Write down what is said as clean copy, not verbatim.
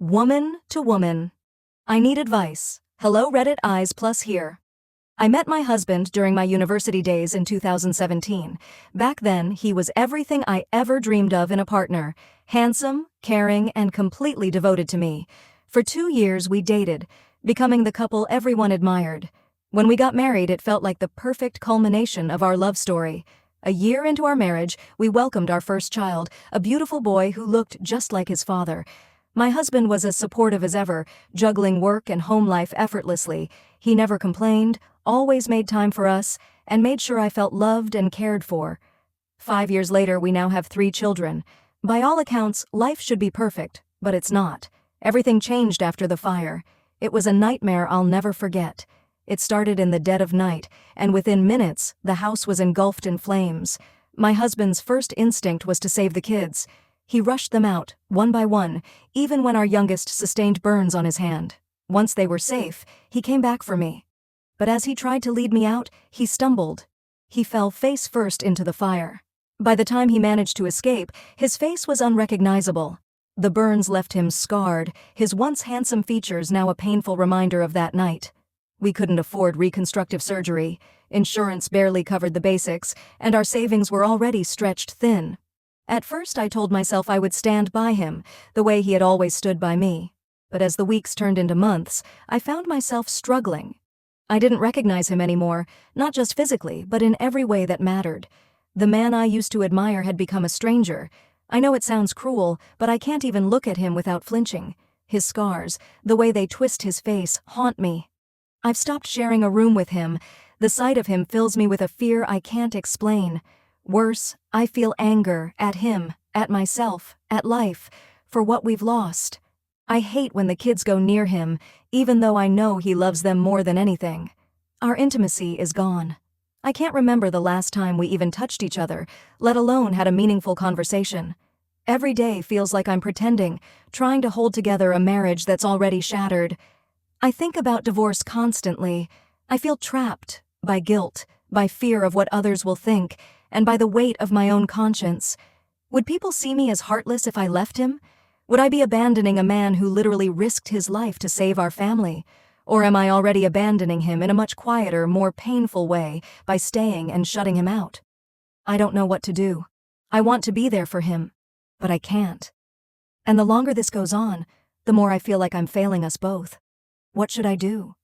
Woman to woman. I need advice. Hello Reddit eyes plus here. I met my husband during my university days in 2017. Back then, he was everything I ever dreamed of in a partner. Handsome, caring, and completely devoted to me. For 2 years we dated, becoming the couple everyone admired. When we got married, it felt like the perfect culmination of our love story. A year into our marriage, we welcomed our first child, a beautiful boy who looked just like his father. My husband was as supportive as ever, juggling work and home life effortlessly. He never complained, always made time for us, and made sure I felt loved and cared for. 5 years later, we now have 3 children. By all accounts, life should be perfect, but it's not. Everything changed after the fire. It was a nightmare I'll never forget. It started in the dead of night, and within minutes, the house was engulfed in flames. My husband's first instinct was to save the kids. He rushed them out, one by one, even when our youngest sustained burns on his hand. Once they were safe, he came back for me. But as he tried to lead me out, he stumbled. He fell face first into the fire. By the time he managed to escape, his face was unrecognizable. The burns left him scarred, his once handsome features now a painful reminder of that night. We couldn't afford reconstructive surgery, insurance barely covered the basics, and our savings were already stretched thin. At first I told myself I would stand by him, the way he had always stood by me. But as the weeks turned into months, I found myself struggling. I didn't recognize him anymore, not just physically, but in every way that mattered. The man I used to admire had become a stranger. I know it sounds cruel, but I can't even look at him without flinching. His scars, the way they twist his face, haunt me. I've stopped sharing a room with him. The sight of him fills me with a fear I can't explain. Worse, I feel anger at him, at myself, at life, for what we've lost. I hate when the kids go near him, even though I know he loves them more than anything. Our intimacy is gone. I can't remember the last time we even touched each other, let alone had a meaningful conversation. Every day feels like I'm pretending, trying to hold together a marriage that's already shattered. I think about divorce constantly. I feel trapped by guilt, by fear of what others will think, and by the weight of my own conscience. Would people see me as heartless if I left him? Would I be abandoning a man who literally risked his life to save our family? Or am I already abandoning him in a much quieter, more painful way by staying and shutting him out? I don't know what to do. I want to be there for him, but I can't. And the longer this goes on, the more I feel like I'm failing us both. What should I do?